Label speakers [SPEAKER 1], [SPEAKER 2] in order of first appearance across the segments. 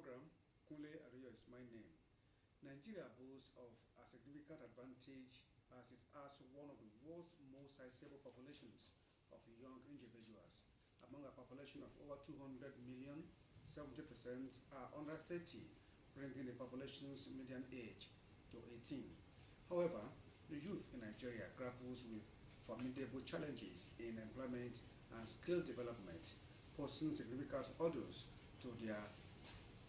[SPEAKER 1] program, Kunle Adeyo is my name. Nigeria boasts of a significant advantage as it has one of the world's most sizable populations of young individuals. Among a population of over 200 million, 70% are under 30, bringing the population's median age to 18. However, the youth in Nigeria grapples with formidable challenges in employment and skill development, posing significant hurdles to their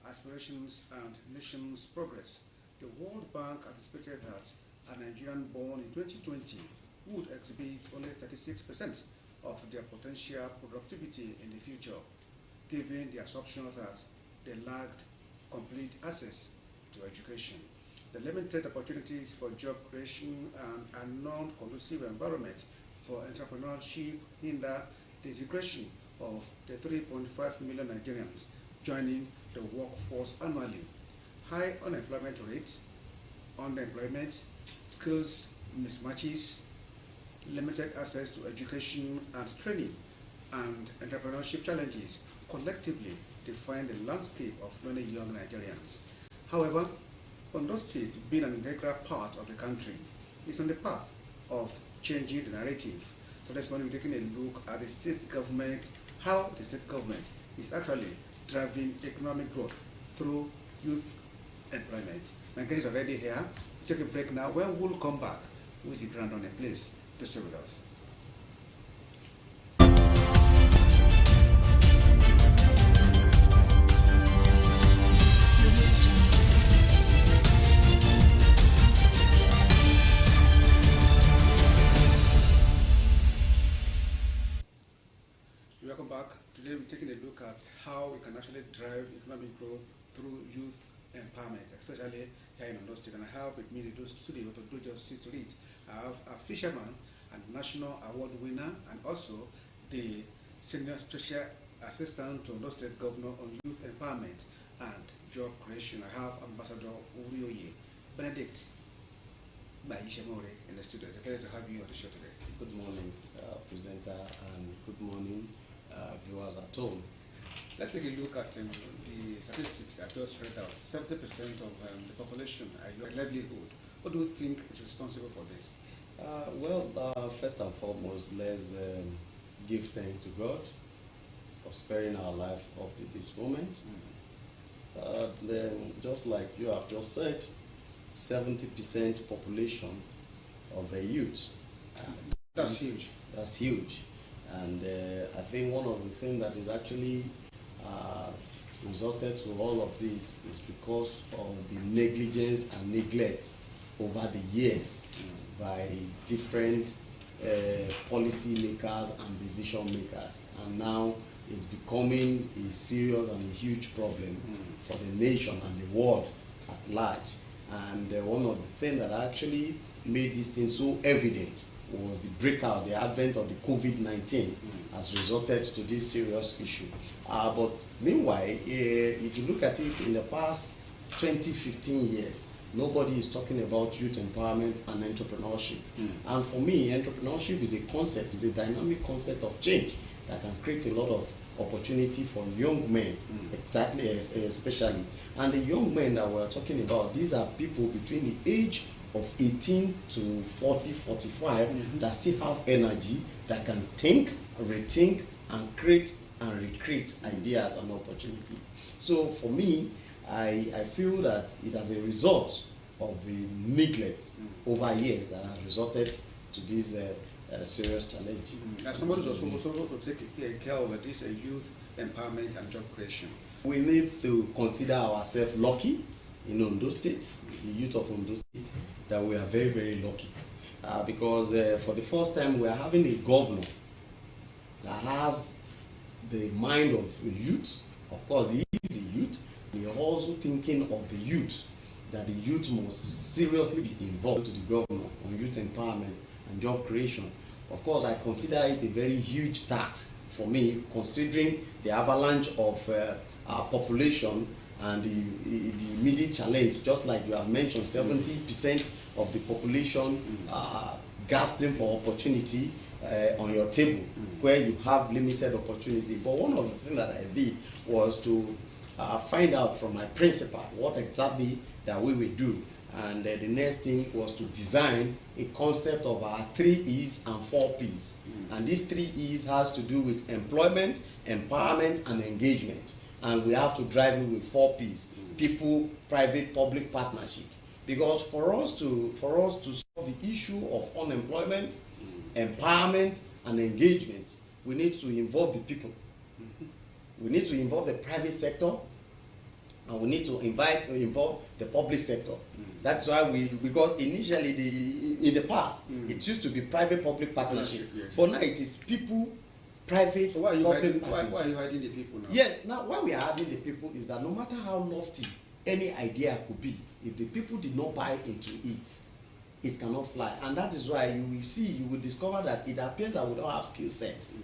[SPEAKER 1] aspirations and nation's progress. The World Bank anticipated that a Nigerian born in 2020 would exhibit only 36% of their potential productivity in the future, given the assumption that they lacked complete access to education. The limited opportunities for job creation and a non-conducive environment for entrepreneurship hinder the integration of the 3.5 million Nigerians joining the workforce annually. High unemployment rates, underemployment, skills mismatches, limited access to education and training, and entrepreneurship challenges collectively define the landscape of many young Nigerians. However, Ondo State, being an integral part of the country, is on the path of changing the narrative. So this morning we're taking a look at the state government, how the state government is actually driving economic growth through youth employment. My guest is already here. Let's take a break now. When we'll come back with the ground on a place to stay with us. Welcome back. Today we're taking a look at how we can actually drive economic growth through youth empowerment, especially here in Ondo State. And I have with me the studio to do justice to it. I have a fisherman and national award winner, and also the senior special assistant to Ondo State Governor on youth empowerment and job creation. I have Ambassador Urioye Benedict Bayishemore in the studio. It's a pleasure to have you on the show today.
[SPEAKER 2] Good morning, presenter, and good morning, viewers at home.
[SPEAKER 1] Let's take a look at the statistics I just read out. 70% of the population are your livelihood. What do you think is responsible for this?
[SPEAKER 2] First and foremost, let's give thanks to God for sparing our life up to this moment. Then, just like you have just said, 70% population of the youth.
[SPEAKER 1] That's huge.
[SPEAKER 2] That's huge. And I think one of the things that is actually resulted to all of this is because of the negligence and neglect over the years by different policy makers and decision makers. And now it's becoming a serious and a huge problem for the nation and the world at large. And one of the things that actually made this thing so evident was the breakout, the advent of the COVID-19 has resulted to this serious issue. But meanwhile, if you look at it in the past 20-15 years, nobody is talking about youth empowerment and entrepreneurship. And for me, entrepreneurship is a concept, is a dynamic concept of change that can create a lot of opportunity for young men, exactly, especially. And the young men that we're talking about, these are people between the age of 18 to 40, 45 that still have energy, that can think, rethink, and create and recreate ideas and opportunity. So for me, I feel that it as a result of the neglect over years that has resulted to this serious challenge.
[SPEAKER 1] As somebody who's also to take care of this youth empowerment and job creation,
[SPEAKER 2] we need to consider ourselves lucky in Ondo State, the youth of Ondo State, that we are very, very lucky. Because for the first time we are having a governor that has the mind of the youth. Of course, he is a youth. We are also thinking of the youth, that the youth must seriously be involved to the governor on youth empowerment and job creation. Of course, I consider it a very huge task for me, considering the avalanche of our population and the immediate challenge. Just like you have mentioned, 70% of the population gasping for opportunity on your table, where you have limited opportunity. But one of the things that I did was to find out from my principal what exactly that we will do. And the next thing was to design a concept of our 3 E's and 4 P's. And these 3 E's has to do with employment, empowerment, and engagement. And we have to drive it with 4 P's: people, private, public partnership. Because for us to solve the issue of unemployment, empowerment, and engagement, we need to involve the people. We need to involve the private sector, and we need to involve the public sector. That's why because initially in the past it used to be private-public partnership, yes. But now it is people, private,
[SPEAKER 1] so why are you
[SPEAKER 2] public
[SPEAKER 1] hiding, why are you hiding the people now?
[SPEAKER 2] Yes, now why we are hiding the people is that no matter how lofty any idea could be, if the people did not buy into it, it cannot fly. And that is why you will discover that it appears that we don't have skill sets.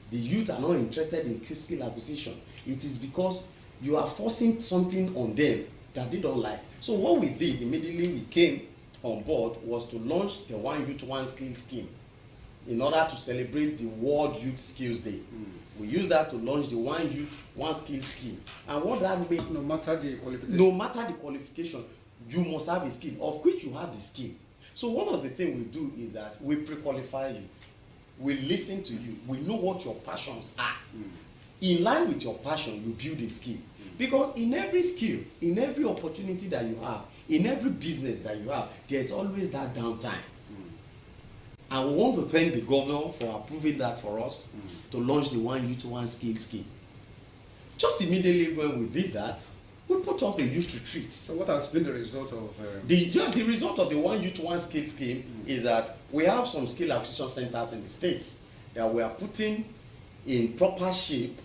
[SPEAKER 2] The youth are not interested in skill acquisition. It is because you are forcing something on them that they don't like. So what we did immediately we came on board was to launch the One Youth, One Skill scheme in order to celebrate the World Youth Skills Day. We used that to launch the One Youth, One Skill scheme. And what that means,
[SPEAKER 1] no matter the qualification,
[SPEAKER 2] you must have a skill, of which you have the skill. So one of the things we do is that we pre-qualify you. We listen to you. We know what your passions are. In line with your passion, you build a skill. Because in every skill, in every opportunity that you have, in every business that you have, there's always that downtime. And we want to thank the governor for approving that for us to launch the One Youth, One Skill scheme. Just immediately when we did that, we put up a youth retreat.
[SPEAKER 1] So what has been the result of...
[SPEAKER 2] The result of the One Youth, One Skill scheme is that we have some skill acquisition centers in the state that we are putting in proper shape,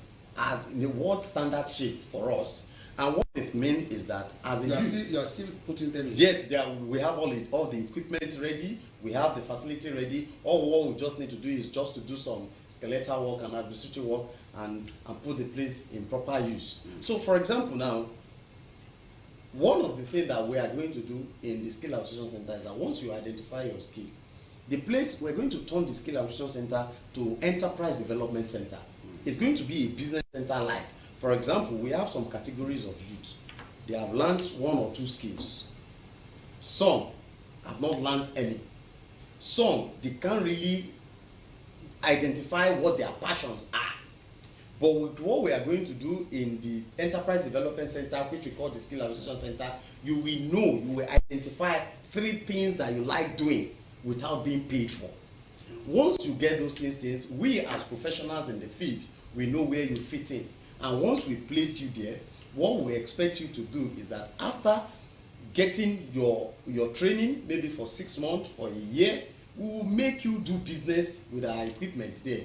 [SPEAKER 2] in the world standard shape for us. And what it means is that as a youth,
[SPEAKER 1] you are still putting them in.
[SPEAKER 2] Yes, we have all the equipment ready, we have the facility ready. All what we just need to do is just to do some skeletal work and administrative work and put the place in proper use. So for example now, one of the things that we are going to do in the skill acquisition center is that once you identify your skill, the place we're going to turn the skill acquisition center to enterprise development center. It's going to be a business center like. For example, we have some categories of youth. They have learned 1 or 2 skills. Some have not learned any. Some, they can't really identify what their passions are. But with what we are going to do in the Enterprise Development Center, which we call the Skill Acquisition Center, you will identify 3 things that you like doing without being paid for. Once you get those things, we as professionals in the field, we know where you fit in. And once we place you there, what we expect you to do is that after getting your training, maybe for 6 months, for a year, we will make you do business with our equipment there.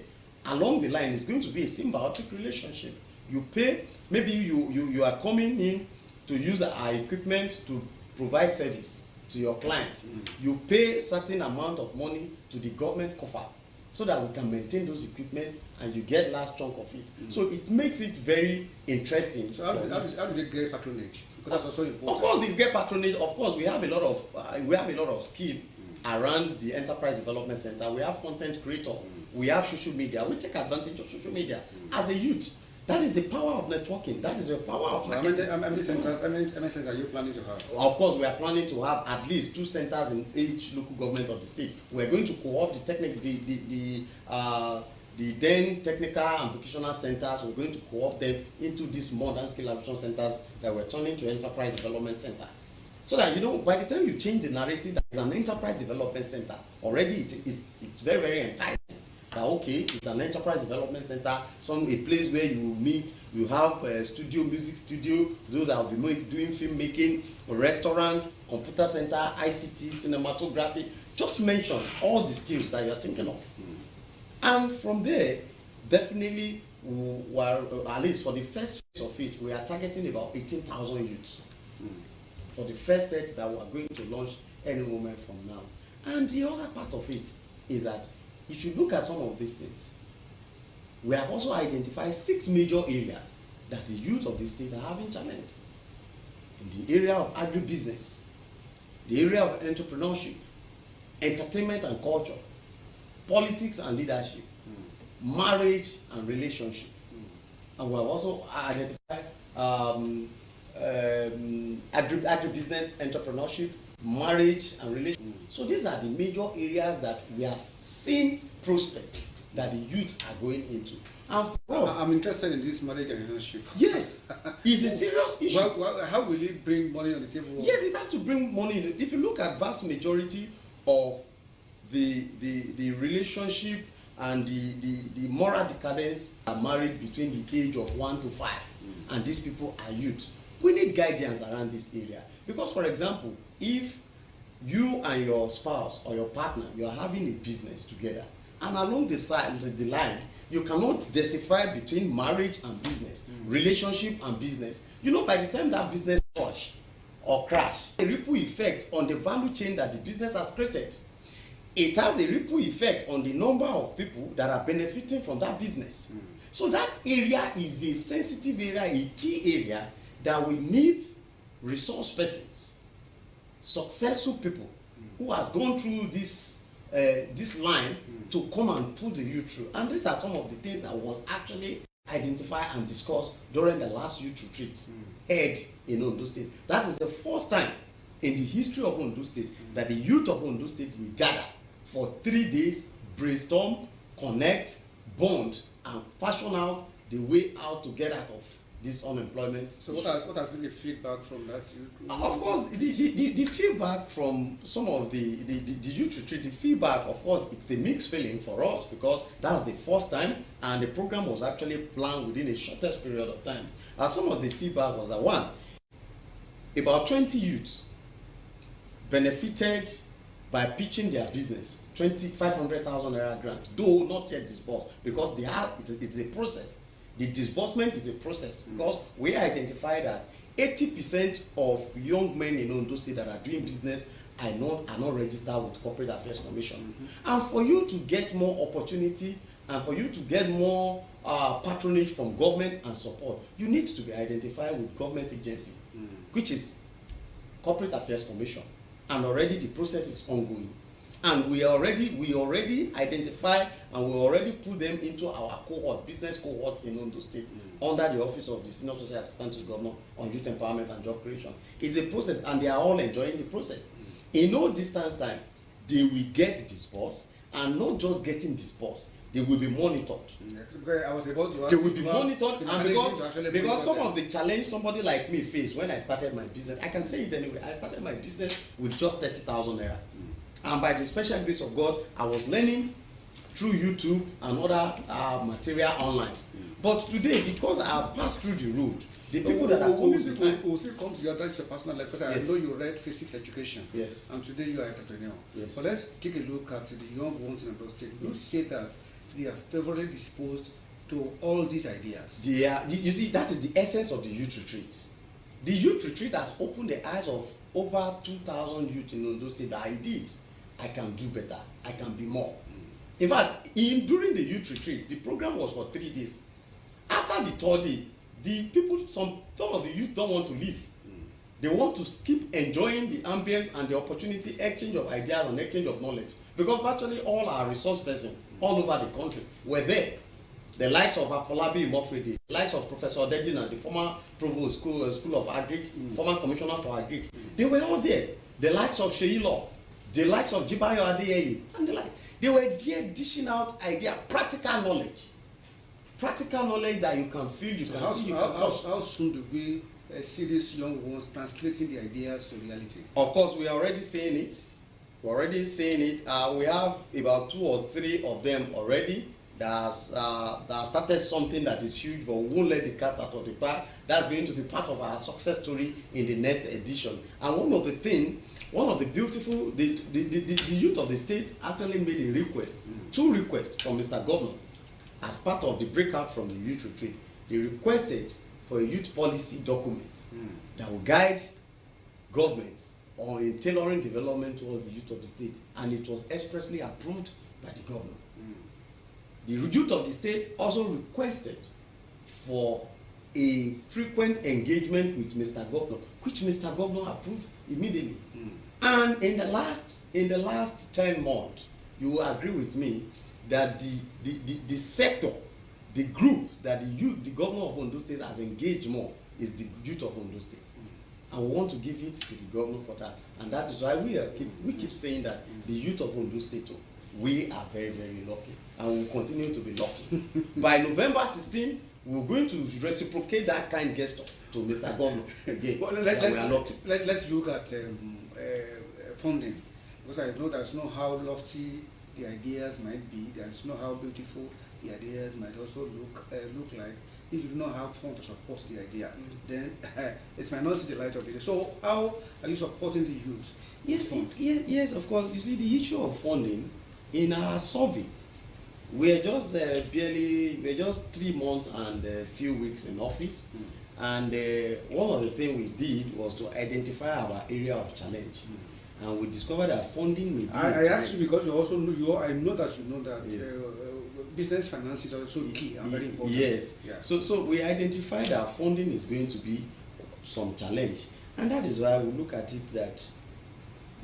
[SPEAKER 2] Along the line, it's going to be a symbiotic relationship. You pay, maybe you are coming in to use our equipment to provide service to your client. You pay certain amount of money to the government coffer so that we can maintain those equipment and you get large chunk of it. So it makes it very interesting.
[SPEAKER 1] So how do they get patronage? Because that's also important.
[SPEAKER 2] Of course, they get patronage. Of course, we have a lot of skill around the Enterprise Development Center. We have content creator. We have social media. We take advantage of social media as a youth. That is the power of networking. That is the power of marketing.
[SPEAKER 1] How many centers are you planning to have?
[SPEAKER 2] Of course, we are planning to have at least 2 centers in each local government of the state. We are going to co-opt the then technical and vocational centers. We're going to co-opt them into these modern skill acquisition centers that we're turning to Enterprise Development Center. So that, by the time you change the narrative that is an Enterprise Development Center, already it's very, very enticing. That okay, it's an enterprise development center, a place where you meet, you have a studio, music studio, those that will be doing filmmaking, a restaurant, computer center, ICT, cinematography. Just mention all the skills that you're thinking of. And from there, definitely, at least for the first phase of it, we are targeting about 18,000 youths. For the first set that we are going to launch any moment from now. And the other part of it is that if you look at some of these things, we have also identified 6 major areas that the youth of the state are having challenge. In the area of agribusiness, the area of entrepreneurship, entertainment and culture, politics and leadership, marriage and relationship. And we have also identified agribusiness entrepreneurship, marriage and relation. So these are the major areas that we have seen prospects that the youth are going into. And for us,
[SPEAKER 1] I'm interested in this marriage and relationship.
[SPEAKER 2] yes, it's a serious issue.
[SPEAKER 1] How will it bring money on the table?
[SPEAKER 2] Yes, it has to bring money. If you look at vast majority of the relationship and the moral decadence are married between the age of 1 to 5, and these people are youth. We need guidance around this area, because for example, if you and your spouse or your partner, you are having a business together, and along the line you cannot decipher between marriage and business, relationship and business, you know, by the time that business touch or crash, a ripple effect on the value chain that the business has created. It has a ripple effect on the number of people that are benefiting from that business. So that area is a sensitive area, a key area that we need resource persons, successful people who has gone through this line to come and pull the youth through. And these are some of the things that was actually identified and discussed during the last youth retreat held in Ondo State. That is the first time in the history of Ondo State that the youth of Ondo State will gather for 3 days, brainstorm, connect, bond, and fashion out the way out to get out of this unemployment.
[SPEAKER 1] So what has been the feedback from that youth?
[SPEAKER 2] Of course, the feedback from some of the youth retreat, the feedback, of course, it's a mixed feeling for us, because that's the first time and the program was actually planned within a shortest period of time. And some of the feedback was that, one, about 20 youths benefited by pitching their business, 500,000 naira grant, though not yet disbursed, because it's a process. The disbursement is a process, because we identified that 80% of young men in Ondo State that are doing business are not registered with Corporate Affairs Commission. And for you to get more opportunity and for you to get more patronage from government and support, you need to be identified with government agency, which is Corporate Affairs Commission. And already the process is ongoing, and we already identify and we already put them into our cohort, business cohort in Ondo State, under the office of the Senior Social Assistant to the Governor on Youth Empowerment and Job Creation. It's a process, and they are all enjoying the process. In no distance time, they will get disbursed, and not just getting disbursed, they will be monitored.
[SPEAKER 1] I was about to ask.
[SPEAKER 2] They will be monitored, and because some of the challenge somebody like me faced when I started my business, I can say it anyway. I started my business with just 30,000 naira, and by the special grace of God, I was learning through YouTube and other material online. But today, because I have passed through the road, the people that are coming
[SPEAKER 1] will still come to your personal life, because I know you read physics education.
[SPEAKER 2] Yes.
[SPEAKER 1] And today you are an entrepreneur.
[SPEAKER 2] Yes.
[SPEAKER 1] But let's take a look at the young ones in Ondo State. You say that they are favorably disposed to all these ideas.
[SPEAKER 2] You see, that is the essence of the youth retreat. The youth retreat has opened the eyes of over 2,000 youth in Ondo State that indeed I can do better, I can be more. In fact, during the youth retreat, the program was for 3 days. After the 3rd day, the people, some of the youth don't want to leave. They want to keep enjoying the ambience and the opportunity, exchange of ideas and exchange of knowledge, because virtually all our resource persons all over the country were there. The likes of Afolabi Imokwede, the likes of Professor Odedina, the former provost school of Agric, former commissioner for Agric, they were all there. The likes of Sheilo, the likes of Jibayo Adeyeye, and the like. They were there dishing out ideas, practical knowledge that you can feel, you can see.
[SPEAKER 1] How soon do we see these young ones translating the ideas to reality?
[SPEAKER 2] Of course, we are already seeing it. We have about 2 or 3 of them already that started something that is huge, but we won't let the cat out of the bag. That's going to be part of our success story in the next edition. And one of the beautiful, the youth of the state actually made a request, 2 requests from Mr. Governor as part of the breakout from the youth retreat. They requested for a youth policy document that will guide government in tailoring development towards the youth of the state, and it was expressly approved by the governor. The youth of the state also requested for a frequent engagement with Mr. Governor, which Mr. Governor approved immediately. And in the last 10 months, you will agree with me that the sector, the group that the governor of Ondo State has engaged more is the youth of Ondo State. And we want to give it to the governor for that. And that is why we keep saying that the youth of Ondo State, we are very, very lucky. And we'll continue to be lucky. By November 16, we're going to reciprocate that kind gesture to Mr. Governor again.
[SPEAKER 1] Well, let's look at funding. Because I know there's no how lofty the ideas might be. There's no how beautiful the ideas might also look like. If you do not have funds to support the idea, then it might not see the light of the day. So how are you supporting the youth?
[SPEAKER 2] Yes, of course. You see, the issue of funding in our survey, we're just we're just 3 months and a few weeks in office. And one of the things we did was to identify our area of challenge. And we discovered that funding may be
[SPEAKER 1] I asked you because you also know, I know that you know that yes. Business finance is also key and very important.
[SPEAKER 2] Yes. Yeah. So we identified that funding is going to be some challenge. And that is why we look at it that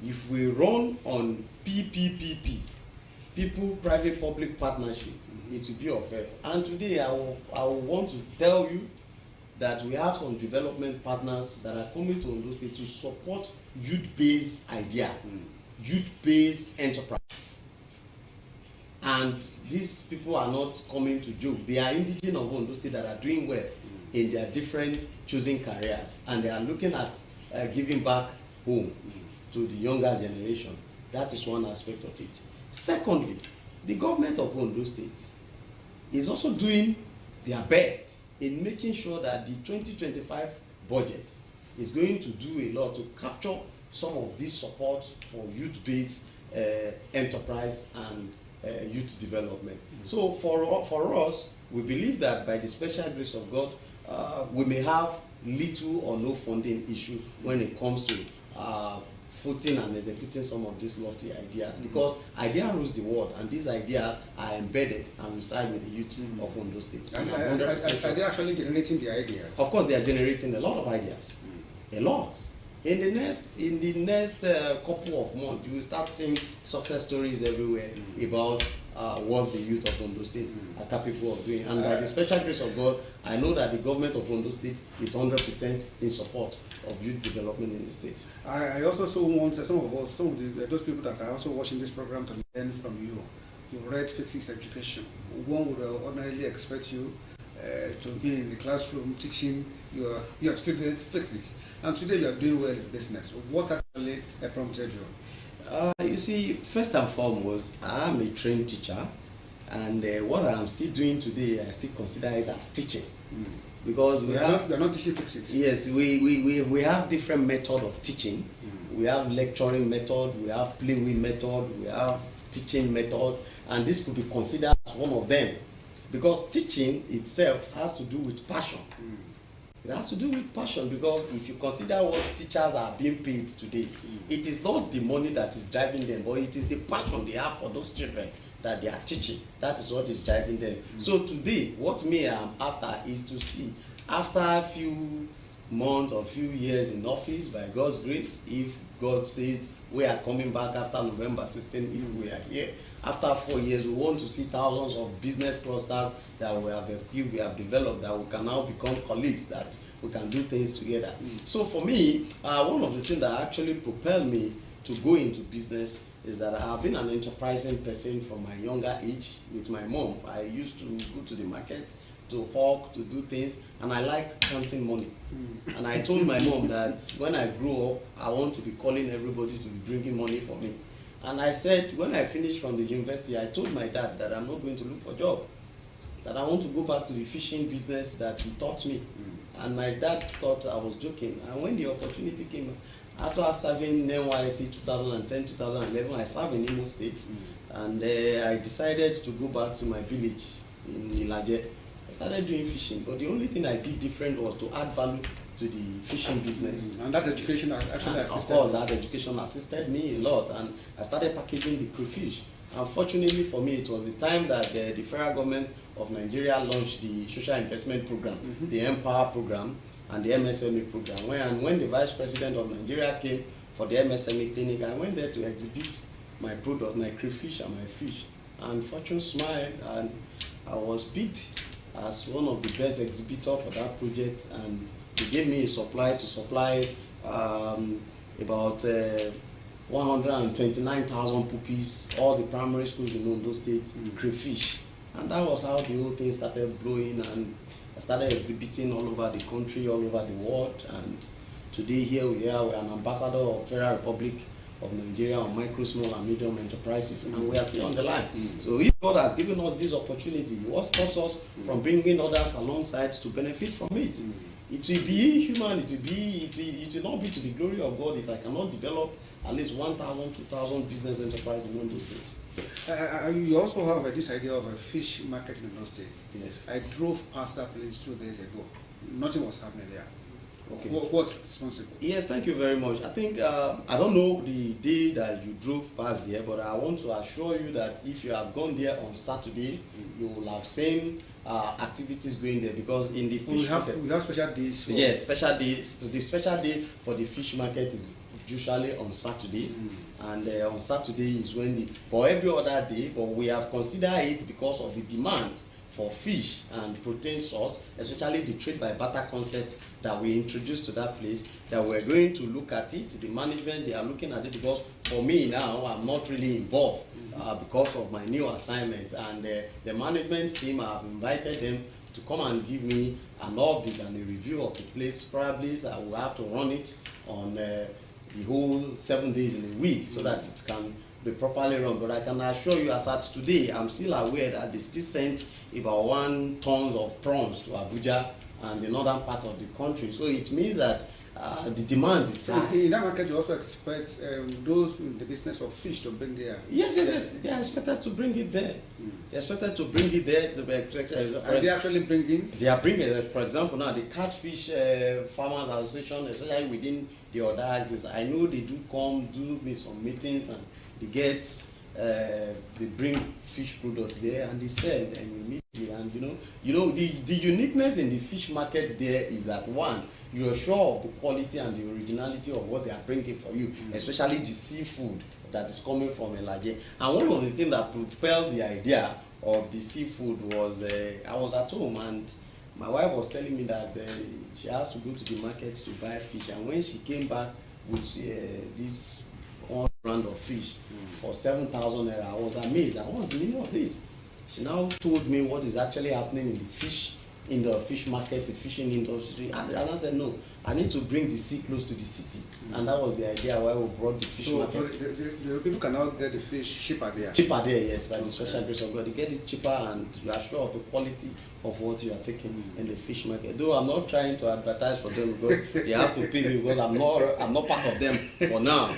[SPEAKER 2] if we run on PPPP, people private public partnership, it will be of help. And today I will want to tell you that we have some development partners that are coming to Ondo State to support youth-based idea, youth-based enterprise. And these people are not coming to joke. They are indigenous of Ondo State that are doing well in their different choosing careers, and they are looking at giving back home to the younger generation. That is one aspect of it. Secondly, the government of Ondo State is also doing their best in making sure that the 2025 budget is going to do a lot to capture some of this support for youth-based enterprise and youth development. So for us, we believe that by the special grace of God, we may have little or no funding issue when it comes to footing and executing some of these lofty ideas, because idea rules the world, and these ideas are embedded and reside with the youth of Ondo State.
[SPEAKER 1] And are they actually generating the ideas? Of
[SPEAKER 2] course, they are generating a lot of ideas, a lot. In the next couple of months, you will start seeing success stories everywhere about what the youth of Ondo State are capable of doing. And by the special grace of God, I know that the government of Ondo State is 100% in support of youth development in the state.
[SPEAKER 1] I also want some of those people that are also watching this program to learn from you. You read Fixes Education. One would ordinarily expect you to be in the classroom teaching your students Fixes. And today you are doing well in business. What actually prompted you?
[SPEAKER 2] You see, first and foremost, I am a trained teacher, and what I am still doing today, I still consider it as teaching. Because we are
[SPEAKER 1] not teaching Fixes.
[SPEAKER 2] Yes, we have different method of teaching. We have lecturing method, we have playway method, we have teaching method, and this could be considered as one of them. Because teaching itself has to do with passion. It has to do with passion, because if you consider what teachers are being paid today, it is not the money that is driving them, but it is the passion they have for those children that they are teaching. That is what is driving them. So today, what me I am after is to see, after a few months or few years in office, by God's grace, if God says we are coming back after November 16, if we are here, after 4 years, we want to see thousands of business clusters that we have equipped, we have developed, that we can now become colleagues, that we can do things together. So for me, one of the things that actually propelled me to go into business is that I have been an enterprising person from my younger age. With my mom, I used to go to the market to hawk, to do things, and I like counting money. And I told my mom that when I grow up, I want to be calling everybody to be bringing money for me. And I said, when I finished from the university, I told my dad that I'm not going to look for a job, that I want to go back to the fishing business that he taught me. And my dad thought I was joking. And when the opportunity came, after serving NYSC 2010, 2011, I served in Imo State. And I decided to go back to my village in Ilaje. I started doing fishing, but the only thing I did different was to add value to the fishing business.
[SPEAKER 1] And that education actually assisted?
[SPEAKER 2] Of course, that education assisted me a lot, and I started packaging the crayfish. Unfortunately for me, it was the time that the federal government of Nigeria launched the social investment program, the Empower program, and the MSME program. When the vice president of Nigeria came for the MSME clinic, I went there to exhibit my product, my crayfish and my fish. And fortune smiled, and I was picked as one of the best exhibitors for that project, and They gave me a supply to supply about 129,000 puppies, all the primary schools in Ondo State, crayfish. And that was how the whole thing started blowing, and I started exhibiting all over the country, all over the world. And today here we are, we're an ambassador of Federal Republic of Nigeria on micro, small and medium enterprises, and we are still on the line. So if God has given us this opportunity, what stops us from bringing others alongside to benefit from it? It will be human, it will not be to the glory of God if I cannot develop at least 1,000, 2,000 business enterprises in Ondo State.
[SPEAKER 1] You also have this idea of a fish market in Ondo State.
[SPEAKER 2] Yes.
[SPEAKER 1] I drove past that place 2 days ago. Nothing was happening there.
[SPEAKER 2] Okay.
[SPEAKER 1] What's responsible?
[SPEAKER 2] Yes, thank you very much. I think, I don't know the day that you drove past there, but I want to assure you that if you have gone there on Saturday, you will have seen activities going there, because in the fish market,
[SPEAKER 1] we have special days.
[SPEAKER 2] Yes, special days. The special day for the fish market is usually on Saturday, and on Saturday is when for every other day, but we have considered it because of the demand for fish and protein source, especially the trade by barter concept that we introduced to that place, that we're going to look at it. The management, they are looking at it, because for me now, I'm not really involved because of my new assignment, and the management team, I have invited them to come and give me an update and a review of the place. Probably I will have to run it on the whole 7 days in a week, so that it can be properly run. But I can assure you, as at today, I'm still aware that they still sent about 1 ton of prawns to Abuja and the northern part of the country. So it means that the demand is high.
[SPEAKER 1] In that market, you also expect those in the business of fish to bring there.
[SPEAKER 2] Yes. They are expected to bring it there. They are expected to bring it there.
[SPEAKER 1] Are they actually bringing?
[SPEAKER 2] They are bringing it. For example, now the Catfish Farmers Association, especially within the other axis, I know they do come, do me some meetings, and they get they bring fish products there and they sell immediately. And the uniqueness in the fish market there is that, one, you are sure of the quality and the originality of what they are bringing for you, especially the seafood that is coming from Elaje. And one of the things that propelled the idea of the seafood was I was at home, and my wife was telling me that she has to go to the market to buy fish, and when she came back with this one brand of fish for 7,000 naira, I was amazed. What's the meaning of this? She now told me what is actually happening in the fish market, the fishing industry, and I said, no, I need to bring the sea close to the city, and that was the idea why we brought the fish market.
[SPEAKER 1] So the people can now get the fish cheaper there?
[SPEAKER 2] Cheaper there, yes, by the special grace of God. They get it cheaper, and you are sure of the quality of what you are taking in the fish market. Though I'm not trying to advertise for them, because they have to pay me, because I'm not part of them for now.